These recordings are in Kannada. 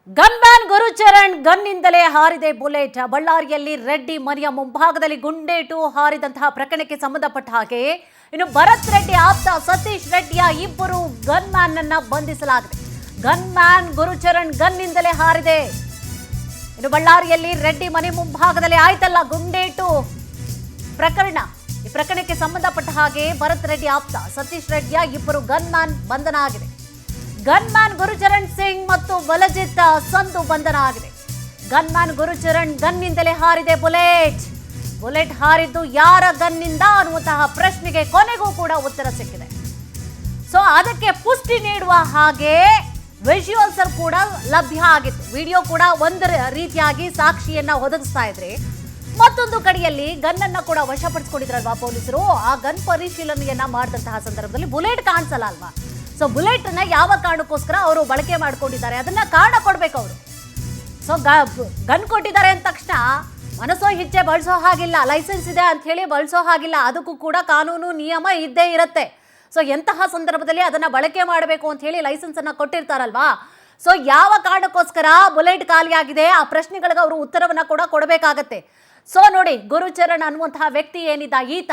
ಗನ್ಮ್ಯಾನ್ ಗುರುಚರಣ್ ಗನ್ನಿಂದಲೇ ಹಾರಿದೆ ಬುಲೆಟ್. ಬಳ್ಳಾರಿಯಲ್ಲಿ ರೆಡ್ಡಿ ಮನೆಯ ಮುಂಭಾಗದಲ್ಲಿ ಗುಂಡೇಟು ಹಾರಿದಂತಹ ಪ್ರಕರಣಕ್ಕೆ ಸಂಬಂಧಪಟ್ಟ ಹಾಗೆ ಇನ್ನು ಭರತ್ ರೆಡ್ಡಿ ಆಪ್ತ ಸತೀಶ್ ರೆಡ್ಡಿಯ ಇಬ್ಬರು ಗನ್ಮ್ಯಾನ್ ಅನ್ನ ಬಂಧಿಸಲಾಗಿದೆ. ಗನ್ಮ್ಯಾನ್ ಗುರುಚರಣ್ ಗನ್ನಿಂದಲೇ ಹಾರಿದೆ. ಇನ್ನು ಬಳ್ಳಾರಿಯಲ್ಲಿ ರೆಡ್ಡಿ ಮನೆ ಮುಂಭಾಗದಲ್ಲಿ ಆಯ್ತಲ್ಲ ಗುಂಡೇಟು ಪ್ರಕರಣ. ಈ ಪ್ರಕರಣಕ್ಕೆ ಸಂಬಂಧಪಟ್ಟ ಹಾಗೆ ಭರತ್ ರೆಡ್ಡಿ ಆಪ್ತ ಸತೀಶ್ ರೆಡ್ಡಿಯ ಇಬ್ಬರು ಗನ್ಮ್ಯಾನ್ ಬಂಧನ ಆಗಿದೆ. ಗನ್ಮ್ಯಾನ್ ಗುರುಚರಣ್ ಸಿಂಗ್ ಮತ್ತು ಬಲಜಿತ್ ಸಂಧು ಬಂಧನ ಆಗಿದೆ. ಗನ್ಮ್ಯಾನ್ ಗುರುಚರಣ್ ಗನ್ನಿಂದಲೇ ಹಾರಿದೆ ಬುಲೆಟ್ ಹಾರಿದ್ದು ಯಾರ ಗನ್ನಿಂದ ಅನ್ನುವಂತಹ ಪ್ರಶ್ನೆಗೆ ಕೊನೆಗೂ ಕೂಡ ಉತ್ತರ ಸಿಕ್ಕಿದೆ. ಸೊ ಅದಕ್ಕೆ ಪುಷ್ಟಿ ನೀಡುವ ಹಾಗೆ ವಿಜುವಲ್ಸ್ ಕೂಡ ಲಭ್ಯ ಆಗಿತ್ತು. ವಿಡಿಯೋ ಕೂಡ ಒಂದು ರೀತಿಯಾಗಿ ಸಾಕ್ಷಿಯನ್ನ ಒದಗಿಸ್ತಾ ಇದ್ರೆ, ಮತ್ತೊಂದು ಕಡೆಯಲ್ಲಿ ಗನ್ನನ್ನ ಕೂಡ ವಶಪಡಿಸಿಕೊಂಡಿದ್ರಲ್ವಾ ಪೊಲೀಸರು. ಆ ಗನ್ ಪರಿಶೀಲನೆಯನ್ನ ಮಾಡಿದಂತಹ ಸಂದರ್ಭದಲ್ಲಿ ಬುಲೆಟ್ ಕಾಣಿಸಲ್ಲ ಅಲ್ವಾ. ಸೊ ಬುಲೆಟ್ ಅನ್ನ ಯಾವ ಕಾರಣಕ್ಕೋಸ್ಕರ ಅವರು ಬಳಕೆ ಮಾಡ್ಕೊಂಡಿದ್ದಾರೆ ಅದನ್ನ ಕಾರಣ ಕೊಡ್ಬೇಕು ಅವರು. ಸೊ ಗನ್ ಕೊಟ್ಟಿದ್ದಾರೆ ಅಂದ ತಕ್ಷಣ ಮನಸ್ಸೋ ಇಚ್ಛೆ ಬಳಸೋ ಹಾಗಿಲ್ಲ, ಲೈಸೆನ್ಸ್ ಇದೆ ಅಂತ ಹೇಳಿ ಬಳಸೋ ಹಾಗಿಲ್ಲ. ಅದಕ್ಕೂ ಕೂಡ ಕಾನೂನು ನಿಯಮ ಇದ್ದೇ ಇರುತ್ತೆ. ಸೊ ಎಂತಹ ಸಂದರ್ಭದಲ್ಲಿ ಅದನ್ನ ಬಳಕೆ ಮಾಡಬೇಕು ಅಂತ ಹೇಳಿ ಲೈಸೆನ್ಸ್ ಅನ್ನ ಕೊಟ್ಟಿರ್ತಾರಲ್ವಾ. ಸೊ ಯಾವ ಕಾರಣಕ್ಕೋಸ್ಕರ ಬುಲೆಟ್ ಖಾಲಿಯಾಗಿದೆ ಆ ಪ್ರಶ್ನೆಗಳಿಗೆ ಅವರು ಉತ್ತರವನ್ನ ಕೂಡ ಕೊಡಬೇಕಾಗತ್ತೆ. ಸೊ ನೋಡಿ, ಗುರುಚರಣ್ ಅನ್ನುವಂತಹ ವ್ಯಕ್ತಿ ಏನಿದ್ದ ಈತ,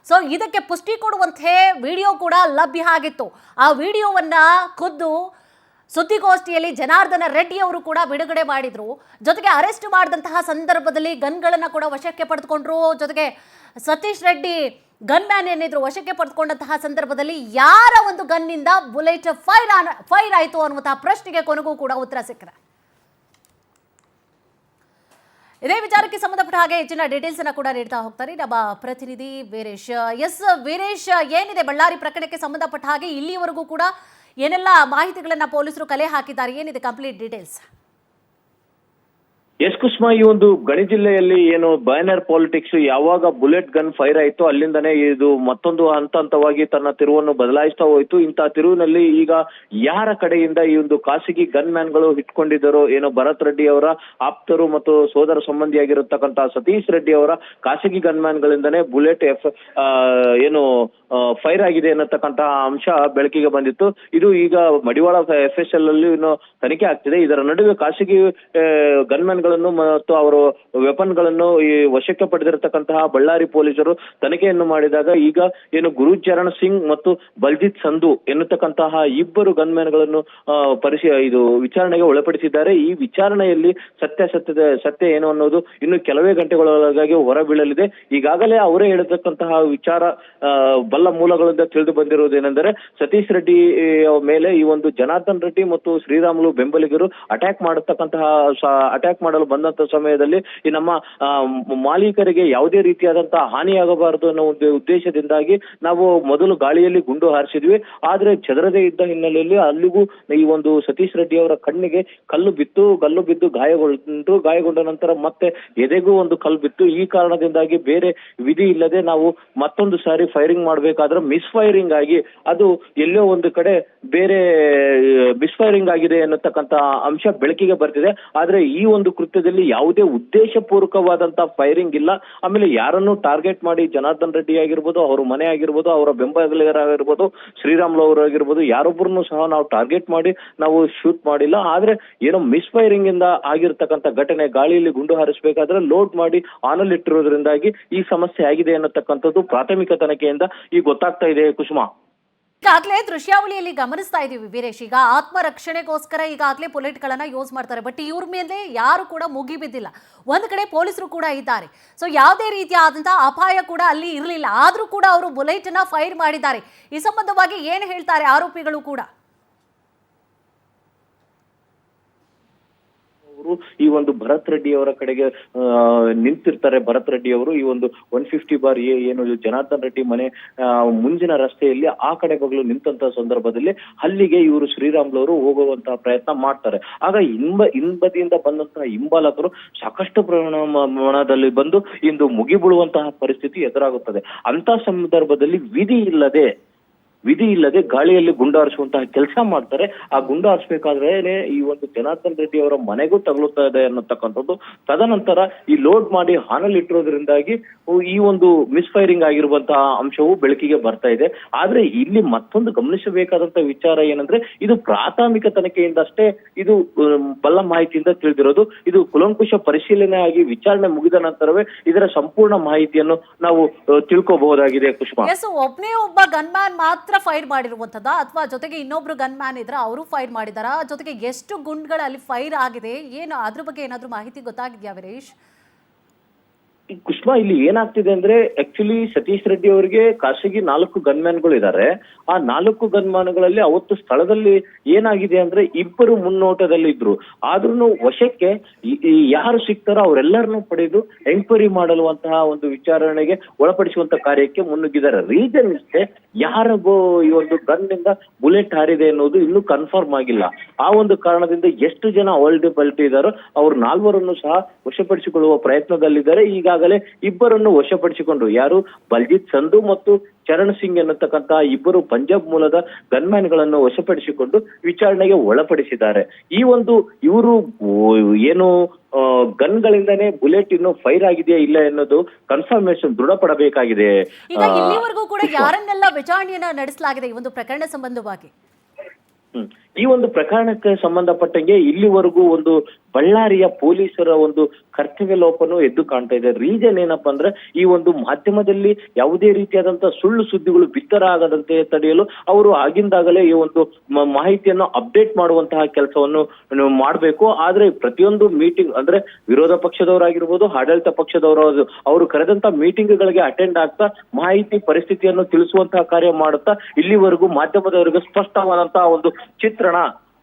ಸೊ ಇದಕ್ಕೆ ಪುಷ್ಟಿ ಕೊಡುವಂತೆ ವಿಡಿಯೋ ಕೂಡ ಲಭ್ಯ ಆಗಿತ್ತು. ಆ ವಿಡಿಯೋವನ್ನ ಖುದ್ದು ಸುದ್ದಿಗೋಷ್ಠಿಯಲ್ಲಿ ಜನಾರ್ದನ ರೆಡ್ಡಿ ಅವರು ಕೂಡ ಬಿಡುಗಡೆ ಮಾಡಿದ್ರು. ಜೊತೆಗೆ ಅರೆಸ್ಟ್ ಮಾಡಿದಂತಹ ಸಂದರ್ಭದಲ್ಲಿ ಗನ್ಗಳನ್ನ ಕೂಡ ವಶಕ್ಕೆ ಪಡೆದುಕೊಂಡ್ರು. ಜೊತೆಗೆ ಸತೀಶ್ ರೆಡ್ಡಿ ಗನ್ಮ್ಯಾನ್ ಏನಿದ್ರು ವಶಕ್ಕೆ ಪಡೆದುಕೊಂಡಂತಹ ಸಂದರ್ಭದಲ್ಲಿ ಯಾರ ಒಂದು ಗನ್ನಿಂದ ಬುಲೆಟ್ ಫೈರ್ ಆಯಿತು ಅನ್ನುವಂತಹ ಪ್ರಶ್ನೆಗೆ ಕೊನೆಗೂ ಕೂಡ ಉತ್ತರ ಸಿಕ್ಕಿದೆ. ಇದೇ ವಿಚಾರಕ್ಕೆ ಸಂಬಂಧಪಟ್ಟ ಹಾಗೆ ಹೆಚ್ಚಿನ ಡೀಟೇಲ್ಸ್ ಅನ್ನ ಕೂಡ ನೀಡ್ತಾ ಹೋಗ್ತಾರೆ ನಮ್ಮ ಪ್ರತಿನಿಧಿ ವೀರೇಶ್. ವೀರೇಶ್, ಏನಿದೆ ಬಳ್ಳಾರಿ ಪ್ರಕರಣಕ್ಕೆ ಸಂಬಂಧಪಟ್ಟ ಹಾಗೆ ಇಲ್ಲಿವರೆಗೂ ಕೂಡ ಏನೆಲ್ಲ ಮಾಹಿತಿಗಳನ್ನ ಪೊಲೀಸರು ಕಲೆ ಹಾಕಿದ್ದಾರೆ, ಏನಿದೆ ಕಂಪ್ಲೀಟ್ ಡೀಟೇಲ್ಸ್? ಎಸ್ ಕುಸುಮ, ಈ ಒಂದು ಗಣಿ ಜಿಲ್ಲೆಯಲ್ಲಿ ಏನು ಬ್ಯಾನರ್ ಪಾಲಿಟಿಕ್ಸ್ ಯಾವಾಗ ಬುಲೆಟ್ ಗನ್ ಫೈರ್ ಆಯ್ತು ಅಲ್ಲಿಂದನೇ ಇದು ಮತ್ತೊಂದು ಹಂತವಾಗಿ ತನ್ನ ತಿರುವನ್ನು ಬದಲಾಯಿಸ್ತಾ ಹೋಯ್ತು. ಇಂತಹ ತಿರುವಿನಲ್ಲಿ ಈಗ ಯಾರ ಕಡೆಯಿಂದ ಈ ಒಂದು ಖಾಸಗಿ ಗನ್ ಮ್ಯಾನ್ ಗಳು ಇಟ್ಕೊಂಡಿದ್ದಾರೋ, ಏನೋ ಭರತ್ ರೆಡ್ಡಿ ಅವರ ಆಪ್ತರು ಮತ್ತು ಸೋದರ ಸಂಬಂಧಿಯಾಗಿರತಕ್ಕಂತಹ ಸತೀಶ್ ರೆಡ್ಡಿ ಅವರ ಖಾಸಗಿ ಗನ್ ಮ್ಯಾನ್ ಗಳಿಂದನೇ ಬುಲೆಟ್ ಏನು ಫೈರ್ ಆಗಿದೆ ಅನ್ನತಕ್ಕಂತಹ ಅಂಶ ಬೆಳಕಿಗೆ ಬಂದಿತ್ತು. ಇದು ಈಗ ಮಡಿವಾಳ FSL ಅಲ್ಲಿ ಇನ್ನು ತನಿಖೆ ಆಗ್ತಿದೆ. ಇದರ ನಡುವೆ ಖಾಸಗಿ ಗನ್ಮ್ಯಾನ್ ಗಳನ್ನು ಮತ್ತು ಅವರು ವೆಪನ್ ಗಳನ್ನು ಈ ವಶಕ್ಕೆ ಪಡೆದಿರತಕ್ಕಂತಹ ಬಳ್ಳಾರಿ ಪೊಲೀಸರು ತನಿಖೆಯನ್ನು ಮಾಡಿದಾಗ ಈಗ ಏನು ಗುರುಚರಣ್ ಸಿಂಗ್ ಮತ್ತು ಬಲ್ಜಿತ್ ಸಂಧು ಎನ್ನುತ್ತಕ್ಕಂತಹ ಇಬ್ಬರು ಗನ್ಮ್ಯಾನ್ ಗಳನ್ನು ಇದು ವಿಚಾರಣೆಗೆ ಒಳಪಡಿಸಿದ್ದಾರೆ. ಈ ವಿಚಾರಣೆಯಲ್ಲಿ ಸತ್ಯ ಏನು ಅನ್ನೋದು ಇನ್ನು ಕೆಲವೇ ಗಂಟೆಗಳೊಳಗಾಗಿ ಹೊರಬೀಳಲಿದೆ. ಈಗಾಗಲೇ ಅವರೇ ಹೇಳಿರ್ತಕ್ಕಂತಹ ವಿಚಾರ ಬಲ್ಲ ಮೂಲಗಳಿಂದ ತಿಳಿದು ಬಂದಿರುವುದೇನೆಂದರೆ, ಸತೀಶ್ ರೆಡ್ಡಿ ಮೇಲೆ ಈ ಒಂದು ಜನಾರ್ದನ್ ರೆಡ್ಡಿ ಮತ್ತು ಶ್ರೀರಾಮುಲು ಬೆಂಬಲಿಗರು ಅಟ್ಯಾಕ್ ಮಾಡಲು ಬಂದಂತ ಸಮಯದಲ್ಲಿ ಈ ನಮ್ಮ ಮಾಲೀಕರಿಗೆ ಯಾವುದೇ ರೀತಿಯಾದಂತಹ ಹಾನಿಯಾಗಬಾರದು ಅನ್ನೋ ಒಂದು ಉದ್ದೇಶದಿಂದಾಗಿ ನಾವು ಮೊದಲು ಗಾಳಿಯಲ್ಲಿ ಗುಂಡು ಹಾರಿಸಿದ್ವಿ. ಆದ್ರೆ ಚದರದೇ ಇದ್ದ ಹಿನ್ನೆಲೆಯಲ್ಲಿ ಅಲ್ಲಿಗೂ ಈ ಒಂದು ಸತೀಶ್ ರೆಡ್ಡಿ ಅವರ ಕಣ್ಣಿಗೆ ಕಲ್ಲು ಬಿದ್ದು ಗಾಯಗೊಂಡ ನಂತರ ಮತ್ತೆ ಎದೆಗೂ ಒಂದು ಕಲ್ಲು ಬಿತ್ತು. ಈ ಕಾರಣದಿಂದಾಗಿ ಬೇರೆ ವಿಧಿ ಇಲ್ಲದೆ ನಾವು ಮತ್ತೊಂದು ಸಾರಿ ಫೈರಿಂಗ್ ಮಾಡಬೇಕಾದ್ರೆ ಮಿಸ್ಫೈರಿಂಗ್ ಆಗಿ ಅದು ಎಲ್ಲೋ ಒಂದು ಕಡೆ ಬೇರೆ ಮಿಸ್ಫೈರಿಂಗ್ ಆಗಿದೆ ಅನ್ನತಕ್ಕಂತ ಅಂಶ ಬೆಳಕಿಗೆ ಬರ್ತಿದೆ. ಆದ್ರೆ ಈ ಒಂದು ಕೃತ್ಯದಲ್ಲಿ ಯಾವುದೇ ಉದ್ದೇಶ ಪೂರ್ವಕವಾದಂತಹ ಫೈರಿಂಗ್ ಇಲ್ಲ. ಆಮೇಲೆ ಯಾರನ್ನು ಟಾರ್ಗೆಟ್ ಮಾಡಿ ಜನಾರ್ದನ್ ರೆಡ್ಡಿ ಆಗಿರ್ಬೋದು, ಅವ್ರ ಮನೆ ಆಗಿರ್ಬೋದು, ಅವರ ಬೆಂಬಲಿಗರಾಗಿರ್ಬೋದು, ಶ್ರೀರಾಮುಲು ಅವರು ಆಗಿರ್ಬೋದು, ಯಾರೊಬ್ಬರನ್ನು ಸಹ ನಾವು ಟಾರ್ಗೆಟ್ ಮಾಡಿ ನಾವು ಶೂಟ್ ಮಾಡಿಲ್ಲ. ಆದ್ರೆ ಏನೋ ಮಿಸ್ಫೈರಿಂಗ್ ಇಂದ ಆಗಿರ್ತಕ್ಕಂಥ ಘಟನೆ, ಗಾಳಿಯಲ್ಲಿ ಗುಂಡು ಹಾರಿಸಬೇಕಾದ್ರೆ ಲೋಡ್ ಮಾಡಿ ಆನಲ್ಲಿ ಇಟ್ಟಿರೋದ್ರಿಂದಾಗಿ ಈ ಸಮಸ್ಯೆ ಆಗಿದೆ ಅನ್ನತಕ್ಕಂಥದ್ದು ಪ್ರಾಥಮಿಕ ತನಿಖೆಯಿಂದ ಈಗ ಗೊತ್ತಾಗ್ತಾ ಇದೆ ಕುಸುಮಾ. ಈಗಾಗಲೇ ದೃಶ್ಯಾವಳಿಯಲ್ಲಿ ಗಮನಿಸ್ತಾ ಇದೀವಿ ವೀರೇಶ್, ಈಗ ಆತ್ಮರಕ್ಷಣೆಗೋಸ್ಕರ ಈಗಾಗಲೇ ಬುಲೆಟ್ಗಳನ್ನ ಯೂಸ್ ಮಾಡ್ತಾರೆ. ಬಟ್ ಇವ್ರ ಮೇಲೆ ಯಾರು ಕೂಡ ಮುಗಿಬಿದ್ದಿಲ್ಲ. ಒಂದ್ ಕಡೆ ಪೊಲೀಸರು ಕೂಡ ಇದ್ದಾರೆ. ಸೊ ಯಾವುದೇ ರೀತಿಯಾದಂತಹ ಅಪಾಯ ಕೂಡ ಅಲ್ಲಿ ಇರಲಿಲ್ಲ. ಆದ್ರೂ ಕೂಡ ಅವರು ಬುಲೆಟ್ ಅನ್ನ ಫೈರ್ ಮಾಡಿದ್ದಾರೆ. ಈ ಸಂಬಂಧವಾಗಿ ಏನು ಹೇಳ್ತಾರೆ ಆರೋಪಿಗಳು ಕೂಡ? ಈ ಒಂದು ಭರತ್ ರೆಡ್ಡಿ ಅವರ ಕಡೆಗೆ ನಿಂತಿರ್ತಾರೆ. ಭರತ್ ರೆಡ್ಡಿ ಅವರು ಈ ಒಂದು 150 ಏನು ಜನಾರ್ದನ್ ರೆಡ್ಡಿ ಮನೆ ಮುಂದಿನ ರಸ್ತೆಯಲ್ಲಿ ಆ ಕಡೆ ಬಗಲು ನಿಂತಹ ಸಂದರ್ಭದಲ್ಲಿ ಅಲ್ಲಿಗೆ ಇವರು ಶ್ರೀರಾಮುಲು ಅವರು ಹೋಗುವಂತಹ ಪ್ರಯತ್ನ ಮಾಡ್ತಾರೆ. ಆಗ ಹಿಂಬದಿಯಿಂದ ಬಂದಂತಹ ಹಿಂಬಾಲಕರು ಸಾಕಷ್ಟು ಪ್ರಮಾಣದಲ್ಲಿ ಬಂದು ಇಂದು ಮುಗಿಬೀಳುವಂತಹ ಪರಿಸ್ಥಿತಿ ಎದುರಾಗುತ್ತದೆ. ಅಂತ ಸಂದರ್ಭದಲ್ಲಿ ವಿಧಿ ಇಲ್ಲದೆ ವಿಧಿ ಇಲ್ಲದೆ ಗಾಳಿಯಲ್ಲಿ ಗುಂಡಾರಿಸುವಂತಹ ಕೆಲಸ ಮಾಡ್ತಾರೆ. ಆ ಗುಂಡಾರಿಸಬೇಕಾದ್ರೆ ಈ ಒಂದು ಜನಾರ್ದನ್ ರೆಡ್ಡಿ ಅವರ ಮನೆಗೂ ತಗಲುತ್ತಾ ಇದೆ ಅನ್ನತಕ್ಕಂಥದ್ದು. ತದನಂತರ ಈ ಲೋಡ್ ಮಾಡಿ ಹಾನಲ್ಲಿಟ್ಟಿರೋದ್ರಿಂದಾಗಿ ಈ ಒಂದು ಮಿಸ್ಫೈರಿಂಗ್ ಆಗಿರುವಂತಹ ಅಂಶವು ಬೆಳಕಿಗೆ ಬರ್ತಾ ಇದೆ. ಆದ್ರೆ ಇಲ್ಲಿ ಮತ್ತೊಂದು ಗಮನಿಸಬೇಕಾದಂತ ವಿಚಾರ ಏನಂದ್ರೆ, ಇದು ಪ್ರಾಥಮಿಕ ತನಿಖೆಯಿಂದಷ್ಟೇ ಇದು ಬಲ್ಲ ಮಾಹಿತಿಯಿಂದ ತಿಳಿದಿರೋದು. ಇದು ಕುಲಂಕುಷ ಪರಿಶೀಲನೆ ಆಗಿ ವಿಚಾರಣೆ ಮುಗಿದ ನಂತರವೇ ಇದರ ಸಂಪೂರ್ಣ ಮಾಹಿತಿಯನ್ನು ನಾವು ತಿಳ್ಕೋಬಹುದಾಗಿದೆ. ಕುಷ್ಮಾ, ಒಬ್ಬನೇ ಒಬ್ಬ ಗನ್ಮ್ಯಾನ್ ಮಾತ್ರ ಫೈರ್ ಮಾಡಿರುವಂತದ ಅಥವಾ ಜೊತೆಗೆ ಇನ್ನೊಬ್ರು ಗನ್ಮ್ಯಾನ್ ಇದ್ರ ಅವರು ಫೈರ್ ಮಾಡಿದಾರ? ಜೊತೆಗೆ ಎಷ್ಟು ಗುಂಡ್ಗಳಲ್ಲಿ ಫೈರ್ ಆಗಿದೆ, ಏನು ಅದ್ರ ಬಗ್ಗೆ ಏನಾದ್ರೂ ಮಾಹಿತಿ ಗೊತ್ತಾಗಿದ್ಯಾ ವೀರೇಶ್? ಕುಷ್ಮಾ, ಇಲ್ಲಿ ಏನಾಗ್ತಿದೆ ಅಂದ್ರೆ ಆಕ್ಚುಲಿ ಸತೀಶ್ ರೆಡ್ಡಿ ಅವರಿಗೆ ಖಾಸಗಿ 4 ಗನ್ಮ್ಯಾನ್ಗಳು ಇದ್ದಾರೆ. ಆ 4 ಗನ್ಮ್ಯಾನ್ಗಳಲ್ಲಿ ಅವತ್ತು ಸ್ಥಳದಲ್ಲಿ ಏನಾಗಿದೆ ಅಂದ್ರೆ ಇಬ್ಬರು ಮುನ್ನೋಟದಲ್ಲಿ ಇದ್ರು. ಆದ್ರೂ ವಶಕ್ಕೆ ಯಾರು ಸಿಗ್ತಾರೋ ಅವರೆಲ್ಲರನ್ನೂ ಪಡೆದು ಎಂಕ್ವೈರಿ ಮಾಡಲುವಂತಹ ಒಂದು ವಿಚಾರಣೆಗೆ ಒಳಪಡಿಸುವಂತ ಕಾರ್ಯಕ್ಕೆ ಮುನ್ನುಗ್ಗಿದ್ದಾರೆ. ರೀಸನ್ ಇಷ್ಟೇ, ಯಾರಿಗೂ ಈ ಒಂದು ಗನ್ನಿಂದ ಬುಲೆಟ್ ಹಾರಿದೆ ಅನ್ನೋದು ಇನ್ನೂ ಕನ್ಫರ್ಮ್ ಆಗಿಲ್ಲ. ಆ ಒಂದು ಕಾರಣದಿಂದ ಎಷ್ಟು ಜನ ಅವೈಲಬಿಲಿಟಿ ಇದ್ದಾರೋ ಅವ್ರ 4ರನ್ನು ಸಹ ವಶಪಡಿಸಿಕೊಳ್ಳುವ ಪ್ರಯತ್ನದಲ್ಲಿದ್ದಾರೆ. ಈಗಾಗಲೇ ಇಬ್ಬರನ್ನು ವಶಪಡಿಸಿಕೊಂಡು, ಯಾರು ಬಲ್ಜಿತ್ ಸಂಧು ಮತ್ತು ಚರಣ್ ಸಿಂಗ್ ಎನ್ನತಕ್ಕಂತಹ ಇಬ್ಬರು ಪಂಜಾಬ್ ಮೂಲದ ಗನ್ಮ್ಯಾನ್ ಗಳನ್ನು ವಶಪಡಿಸಿಕೊಂಡು ವಿಚಾರಣೆಗೆ ಒಳಪಡಿಸಿದ್ದಾರೆ. ಈ ಒಂದು ಇವರು ಏನು ಗನ್ಗಳಿಂದಾನೇ ಬುಲೆಟ್ ಇನ್ನು ಫೈರ್ ಆಗಿದೆಯಾ ಇಲ್ಲ ಅನ್ನೋದು ಕನ್ಫರ್ಮೇಶನ್ ದೃಢಪಡಬೇಕಾಗಿದೆ. ಈಗ ಇಲ್ಲಿವರೆಗೂ ಕೂಡ ಯಾರನ್ನೆಲ್ಲ ವಿಚಾರಣೆಯನ್ನ ನಡೆಸಲಾಗಿದೆ ಈ ಒಂದು ಪ್ರಕರಣ ಸಂಬಂಧವಾಗಿ? ಈ ಒಂದು ಪ್ರಕರಣಕ್ಕೆ ಸಂಬಂಧಪಟ್ಟಂಗೆ ಇಲ್ಲಿವರೆಗೂ ಒಂದು ಬಳ್ಳಾರಿಯ ಪೊಲೀಸರ ಒಂದು ಕರ್ತವ್ಯ ಲೋಪನೂ ಎದ್ದು ಕಾಣ್ತಾ ಇದೆ. ರೀಸನ್ ಏನಪ್ಪಾ ಅಂದ್ರೆ, ಈ ಒಂದು ಮಾಧ್ಯಮದಲ್ಲಿ ಯಾವುದೇ ರೀತಿಯಾದಂತಹ ಸುಳ್ಳು ಸುದ್ದಿಗಳು ಬಿತ್ತರ ಆಗದಂತೆ ತಡೆಯಲು ಅವರು ಆಗಿಂದಾಗಲೇ ಈ ಒಂದು ಮಾಹಿತಿಯನ್ನು ಅಪ್ಡೇಟ್ ಮಾಡುವಂತಹ ಕೆಲಸವನ್ನು ಮಾಡಬೇಕು. ಆದ್ರೆ ಪ್ರತಿಯೊಂದು ಮೀಟಿಂಗ್ ಅಂದ್ರೆ ವಿರೋಧ ಪಕ್ಷದವರಾಗಿರ್ಬೋದು, ಆಡಳಿತ ಪಕ್ಷದವರು ಅವರು ಕರೆದಂತ ಮೀಟಿಂಗ್ ಗಳಿಗೆ ಅಟೆಂಡ್ ಆಗ್ತಾ ಮಾಹಿತಿ ಪರಿಸ್ಥಿತಿಯನ್ನು ತಿಳಿಸುವಂತಹ ಕಾರ್ಯ ಮಾಡುತ್ತಾ ಇಲ್ಲಿವರೆಗೂ ಮಾಧ್ಯಮದವರಿಗೆ ಸ್ಪಷ್ಟವಾದಂತಹ ಒಂದು ಚಿತ್ರಣ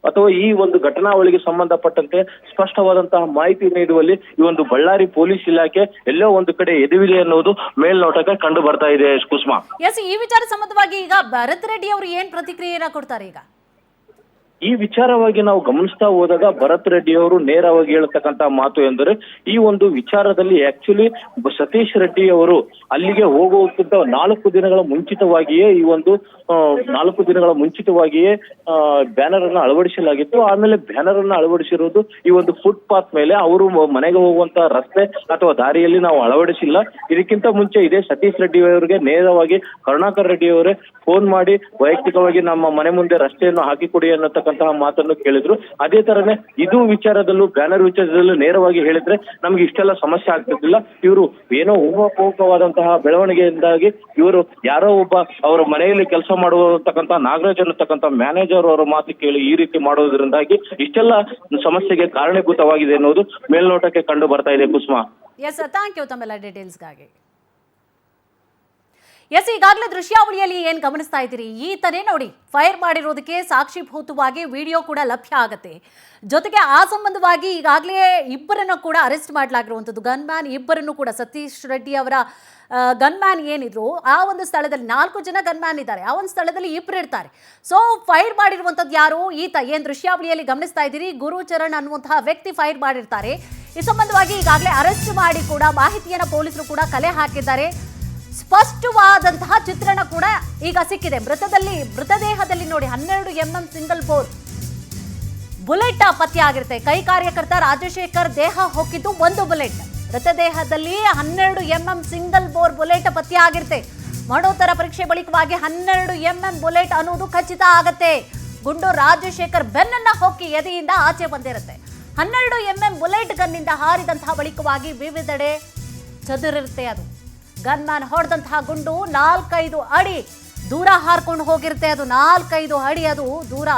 ಅಥವಾ ಈ ಒಂದು ಘಟನಾವಳಿಗೆ ಸಂಬಂಧಪಟ್ಟಂತೆ ಸ್ಪಷ್ಟವಾದಂತಹ ಮಾಹಿತಿ ನೀಡುವಲ್ಲಿ ಈ ಒಂದು ಬಳ್ಳಾರಿ ಪೊಲೀಸ್ ಇಲಾಖೆ ಎಲ್ಲೋ ಒಂದು ಕಡೆ ಎದುವಿದೆ ಅನ್ನೋದು ಮೇಲ್ನೋಟಕ್ಕೆ ಕಂಡು ಬರ್ತಾ ಇದೆ. ಕುಸುಮಾ, ಈ ವಿಚಾರ ಸಂಬಂಧವಾಗಿ ಈಗ ಭರತ್ ರೆಡ್ಡಿ ಅವರು ಏನ್ ಪ್ರತಿಕ್ರಿಯೆಯನ್ನ ಕೊಡ್ತಾರೆ? ಈಗ ಈ ವಿಚಾರವಾಗಿ ನಾವು ಗಮನಿಸ್ತಾ ಹೋದಾಗ ಭರತ್ ರೆಡ್ಡಿ ಅವರು ನೇರವಾಗಿ ಹೇಳ್ತಕ್ಕಂತ ಮಾತು ಎಂದರೆ, ಈ ಒಂದು ವಿಚಾರದಲ್ಲಿ ಆಕ್ಚುಲಿ ಸತೀಶ್ ರೆಡ್ಡಿ ಅವರು ಅಲ್ಲಿಗೆ ಹೋಗುವುದಕ್ಕಿಂತ 4 ದಿನಗಳ ಮುಂಚಿತವಾಗಿಯೇ ಈ ಒಂದು 4 ದಿನಗಳ ಮುಂಚಿತವಾಗಿಯೇ ಬ್ಯಾನರ್ ಅನ್ನು ಅಳವಡಿಸಲಾಗಿತ್ತು. ಆಮೇಲೆ ಬ್ಯಾನರ್ ಅನ್ನು ಅಳವಡಿಸಿರುವುದು ಈ ಒಂದು ಫುಟ್ ಪಾತ್ ಮೇಲೆ, ಅವರು ಮನೆಗೆ ಹೋಗುವಂತ ರಸ್ತೆ ಅಥವಾ ದಾರಿಯಲ್ಲಿ ನಾವು ಅಳವಡಿಸಿಲ್ಲ. ಇದಕ್ಕಿಂತ ಮುಂಚೆ ಇದೇ ಸತೀಶ್ ರೆಡ್ಡಿ ಅವರಿಗೆ ನೇರವಾಗಿ ಕರುಣಾಕರ್ ರೆಡ್ಡಿ ಅವರೇ ಫೋನ್ ಮಾಡಿ ವೈಯಕ್ತಿಕವಾಗಿ ನಮ್ಮ ಮನೆ ಮುಂದೆ ರಸ್ತೆಯನ್ನು ಹಾಕಿಕೊಡಿ ಅನ್ನತಕ್ಕಂತಹ ಮಾತನ್ನು ಕೇಳಿದ್ರು. ಅದೇ ತರನೇ ಇದು ವಿಚಾರದಲ್ಲೂ ಬ್ಯಾನರ್ ವಿಚಾರದಲ್ಲೂ ನೇರವಾಗಿ ಹೇಳಿದ್ರೆ ನಮ್ಗೆ ಇಷ್ಟೆಲ್ಲ ಸಮಸ್ಯೆ ಆಗ್ತಿರ್ಲಿಲ್ಲ. ಇವರು ಏನೋ ಊಹಾಪೋಹವಾದಂತಹ ಬೆಳವಣಿಗೆಯಿಂದಾಗಿ ಇವರು ಯಾರೋ ಒಬ್ಬ ಅವರ ಮನೆಯಲ್ಲಿ ಕೆಲಸ ಮಾಡುವತಕ್ಕಂತ ನಾಗರಾಜ್ ಅನ್ನತಕ್ಕಂತ ಮ್ಯಾನೇಜರ್ ಅವರ ಮಾತು ಕೇಳಿ ಈ ರೀತಿ ಮಾಡೋದ್ರಿಂದಾಗಿ ಇಷ್ಟೆಲ್ಲ ಸಮಸ್ಯೆಗೆ ಕಾರಣೀಭೂತವಾಗಿದೆ ಅನ್ನೋದು ಮೇಲ್ನೋಟಕ್ಕೆ ಕಂಡು ಬರ್ತಾ ಇದೆ. ಕುಸುಮಾ, ಎಸ್, ಥ್ಯಾಂಕ್ ಯು ತಮ್ಮೆಲ್ಲ ಡೀಟೇಲ್ಸ್ಗಾಗಿ. ಎಸ್, ಈಗಾಗಲೇ ದೃಶ್ಯಾವಳಿಯಲ್ಲಿ ಏನ್ ಗಮನಿಸ್ತಾ ಇದ್ದೀರಿ, ಈತನೇ ನೋಡಿ ಫೈರ್ ಮಾಡಿರೋದಕ್ಕೆ ಸಾಕ್ಷಿಭೂತವಾಗಿ ವಿಡಿಯೋ ಕೂಡ ಲಭ್ಯ ಆಗುತ್ತೆ. ಜೊತೆಗೆ ಆ ಸಂಬಂಧವಾಗಿ ಈಗಾಗಲೇ ಇಬ್ಬರನ್ನು ಕೂಡ ಅರೆಸ್ಟ್ ಮಾಡಲಾಗಿರುವಂಥದ್ದು. ಗನ್ಮ್ಯಾನ್ ಇಬ್ಬರನ್ನು ಕೂಡ, ಸತೀಶ್ ರೆಡ್ಡಿ ಅವರ ಗನ್ಮ್ಯಾನ್ ಏನಿದ್ರು ಆ ಒಂದು ಸ್ಥಳದಲ್ಲಿ 4 ಜನ ಗನ್ಮ್ಯಾನ್ ಇದ್ದಾರೆ, ಆ ಒಂದು ಸ್ಥಳದಲ್ಲಿ ಇಬ್ಬರು ಇರ್ತಾರೆ. ಸೊ ಫೈರ್ ಮಾಡಿರುವಂಥದ್ದು ಯಾರು? ಈತ ಏನ್ ದೃಶ್ಯಾವಳಿಯಲ್ಲಿ ಗಮನಿಸ್ತಾ ಇದ್ದೀರಿ, ಗುರುಚರಣ್ ಅನ್ನುವಂತಹ ವ್ಯಕ್ತಿ ಫೈರ್ ಮಾಡಿರ್ತಾರೆ. ಈ ಸಂಬಂಧವಾಗಿ ಈಗಾಗಲೇ ಅರೆಸ್ಟ್ ಮಾಡಿ ಕೂಡ ಮಾಹಿತಿಯನ್ನ ಪೊಲೀಸರು ಕೂಡ ಕಲೆ ಹಾಕಿದ್ದಾರೆ. ಸ್ಪಷ್ಟವಾದಂತಹ ಚಿತ್ರಣ ಕೂಡ ಈಗ ಸಿಕ್ಕಿದೆ. ಮೃತದೇಹದಲ್ಲಿ ನೋಡಿ 12 mm ಸಿಂಗಲ್ ಬೋರ್ ಬುಲೆಟ್ ಪತ್ತೆ ಆಗಿರುತ್ತೆ. ಕೈ ಕಾರ್ಯಕರ್ತ ರಾಜಶೇಖರ್ ದೇಹ ಹೊಕ್ಕಿದ್ದು 1 ಬುಲೆಟ್. ಮೃತದೇಹದಲ್ಲಿ 12 mm ಸಿಂಗಲ್ ಬೋರ್ ಬುಲೆಟ್ ಪತ್ತೆ ಆಗಿರುತ್ತೆ. ಮರಣೋತ್ತರ ಪರೀಕ್ಷೆ ಬಳಿಕವಾಗಿ 12 mm ಬುಲೆಟ್ ಅನ್ನೋದು ಖಚಿತ ಆಗತ್ತೆ. ಗುಂಡು ರಾಜಶೇಖರ್ ಬೆನ್ನನ್ನ ಹೊಕ್ಕಿ ಎದೆಯಿಂದ ಆಚೆ ಬಂದಿರುತ್ತೆ. 12 mm ಬುಲೆಟ್ ಗನ್ನಿಂದ ಹಾರಿದಂತಹ ಬಳಿಕವಾಗಿ ವಿವಿಧೆಡೆ ಚದುರಿರುತ್ತೆ. ಅದು ಗನ್ಮ್ಯಾನ್ ಹೊಡೆದಂತಹ ಗುಂಡು 4-5 ಅಡಿ ದೂರ ಹಾರ್ಕೊಂಡು ಹೋಗಿರುತ್ತೆ. ಅದು 4-5 ಅಡಿ ಅದು ದೂರ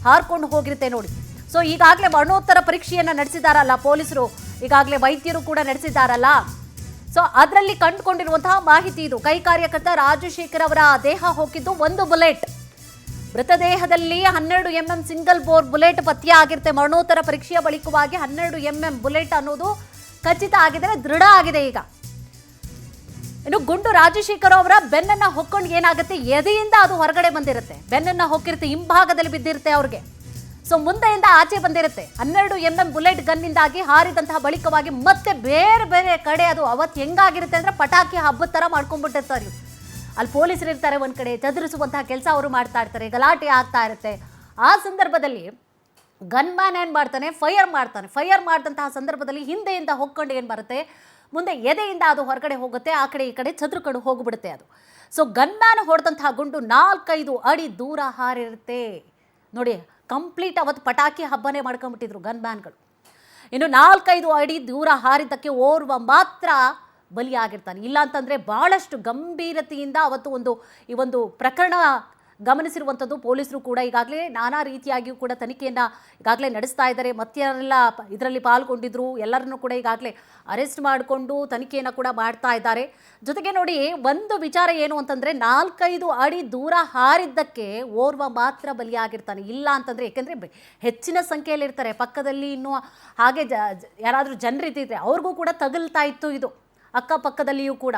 ಹಾರ್ಕೊಂಡು ಹೋಗಿರುತ್ತೆ ನೋಡಿ. ಸೊ ಈಗಾಗಲೇ ಮರಣೋತ್ತರ ಪರೀಕ್ಷೆಯನ್ನ ನಡೆಸಿದಾರಲ್ಲ ಪೊಲೀಸರು, ಈಗಾಗಲೇ ವೈದ್ಯರು ಕೂಡ ನಡೆಸಿದ್ದಾರಲ್ಲ. ಸೊ ಅದರಲ್ಲಿ ಕಂಡುಕೊಂಡಿರುವಂತಹ ಮಾಹಿತಿ ಇದು. ಕೈ ಕಾರ್ಯಕರ್ತ ರಾಜಶೇಖರ್ ಅವರ ದೇಹ ಹೋಗಿದ್ದು 1 ಬುಲೆಟ್. ಮೃತದೇಹದಲ್ಲಿ 12 mm ಸಿಂಗಲ್ ಬೋರ್ ಬುಲೆಟ್ ಪತ್ತೆ ಆಗಿರುತ್ತೆ. ಮರಣೋತ್ತರ ಪರೀಕ್ಷೆಯ ಬಳಿಕವಾಗಿ 12 mm ಬುಲೆಟ್ ಅನ್ನೋದು ಖಚಿತ ಆಗಿದೆ, ದೃಢ ಆಗಿದೆ. ಈಗ ಇನ್ನು ಗುಂಡು ರಾಜಶೇಖರ್ ಅವರ ಬೆನ್ನನ್ನ ಹೊಕ್ಕೊಂಡು ಏನಾಗುತ್ತೆ, ಎದೆಯಿಂದ ಅದು ಹೊರಗಡೆ ಬಂದಿರುತ್ತೆ. ಬೆನ್ನನ್ನ ಹೊಕ್ಕಿರುತ್ತೆ, ಹಿಂಭಾಗದಲ್ಲಿ ಬಿದ್ದಿರುತ್ತೆ ಅವ್ರಿಗೆ. ಸೊ ಮುಂದೆಯಿಂದ ಆಚೆ ಬಂದಿರುತ್ತೆ. 12 mm ಬುಲೆಟ್ ಗನ್ನಿಂದಾಗಿ ಹಾರಿದಂತಹ ಬಳಿಕವಾಗಿ ಮತ್ತೆ ಬೇರೆ ಬೇರೆ ಕಡೆ ಅದು ಅವತ್ತು ಹೆಂಗಾಗಿರುತ್ತೆ ಅಂದ್ರೆ ಪಟಾಕಿ ಹಬ್ಬದ ತರ ಮಾಡ್ಕೊಂಡ್ಬಿಟ್ಟಿರ್ತಾರೆ. ಅಲ್ಲಿ ಪೊಲೀಸರು ಇರ್ತಾರೆ ಒಂದು ಕಡೆ, ಚದುರಿಸುವಂತಹ ಕೆಲಸ ಅವರು ಮಾಡ್ತಾ ಇರ್ತಾರೆ, ಗಲಾಟೆ ಆಗ್ತಾ ಇರುತ್ತೆ. ಆ ಸಂದರ್ಭದಲ್ಲಿ ಗನ್ ಮ್ಯಾನ್ ಏನು ಮಾಡ್ತಾನೆ, ಫೈರ್ ಮಾಡಿದಂತಹ ಸಂದರ್ಭದಲ್ಲಿ ಹಿಂದೆಯಿಂದ ಹೊಕ್ಕೊಂಡು ಏನು ಬರುತ್ತೆ, ಮುಂದೆ ಎದೆಯಿಂದ ಅದು ಹೊರಗಡೆ ಹೋಗುತ್ತೆ, ಆ ಕಡೆ ಈ ಕಡೆ ಚದುರ್ಕೊಂಡು ಹೋಗ್ಬಿಡುತ್ತೆ ಅದು. ಸೊ ಗನ್ ಮ್ಯಾನ್ ಹೊಡೆದಂತಹ ಗುಂಡು 4-5 ಅಡಿ ದೂರ ಹಾರಿರುತ್ತೆ ನೋಡಿ. ಕಂಪ್ಲೀಟ್ ಅವತ್ತು ಪಟಾಕಿ ಹಬ್ಬನೇ ಮಾಡ್ಕೊಂಡ್ಬಿಟ್ಟಿದ್ರು ಗನ್ ಮ್ಯಾನ್ಗಳು. ಇನ್ನು 4-5 ಅಡಿ ದೂರ ಹಾರಿದ್ದಕ್ಕೆ ಓರ್ವ ಮಾತ್ರ ಬಲಿಯಾಗಿರ್ತಾನೆ. ಇಲ್ಲ ಅಂತಂದರೆ ಭಾಳಷ್ಟು ಗಂಭೀರತೆಯಿಂದ ಅವತ್ತು ಈ ಒಂದು ಪ್ರಕರಣ ಗಮನಿಸಿರುವಂಥದ್ದು. ಪೊಲೀಸರು ಕೂಡ ಈಗಾಗಲೇ ನಾನಾ ರೀತಿಯಾಗಿಯೂ ಕೂಡ ತನಿಖೆಯನ್ನು ಈಗಾಗಲೇ ನಡೆಸ್ತಾ ಇದ್ದಾರೆ. ಮತ್ಯಾರೆಲ್ಲ ಇದರಲ್ಲಿ ಪಾಲ್ಗೊಂಡಿದ್ರು ಎಲ್ಲರನ್ನೂ ಕೂಡ ಈಗಾಗಲೇ ಅರೆಸ್ಟ್ ಮಾಡಿಕೊಂಡು ತನಿಖೆಯನ್ನು ಕೂಡ ಮಾಡ್ತಾ ಇದ್ದಾರೆ. ಜೊತೆಗೆ ನೋಡಿ, ಒಂದು ವಿಚಾರ ಏನು ಅಂತಂದರೆ 4-5 ಅಡಿ ದೂರ ಹಾರಿದ್ದಕ್ಕೆ ಓರ್ವ ಮಾತ್ರ ಬಲಿಯಾಗಿರ್ತಾನೆ. ಇಲ್ಲ ಅಂತಂದರೆ, ಏಕೆಂದರೆ ಹೆಚ್ಚಿನ ಸಂಖ್ಯೆಯಲ್ಲಿ ಇರ್ತಾರೆ ಪಕ್ಕದಲ್ಲಿ, ಇನ್ನೂ ಹಾಗೆ ಯಾರಾದರೂ ಜನರಿದ್ದಿದ್ರೆ ಅವ್ರಿಗೂ ಕೂಡ ತಗುಲ್ತಾ ಇತ್ತು ಇದು. ಅಕ್ಕಪಕ್ಕದಲ್ಲಿಯೂ ಕೂಡ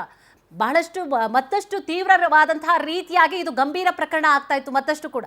ಬಹಳಷ್ಟು ಮತ್ತಷ್ಟು ತೀವ್ರವಾದಂತಹ ರೀತಿಯಾಗಿ ಇದು ಗಂಭೀರ ಪ್ರಕರಣ ಆಗ್ತಾ ಇತ್ತು ಮತ್ತಷ್ಟು ಕೂಡ.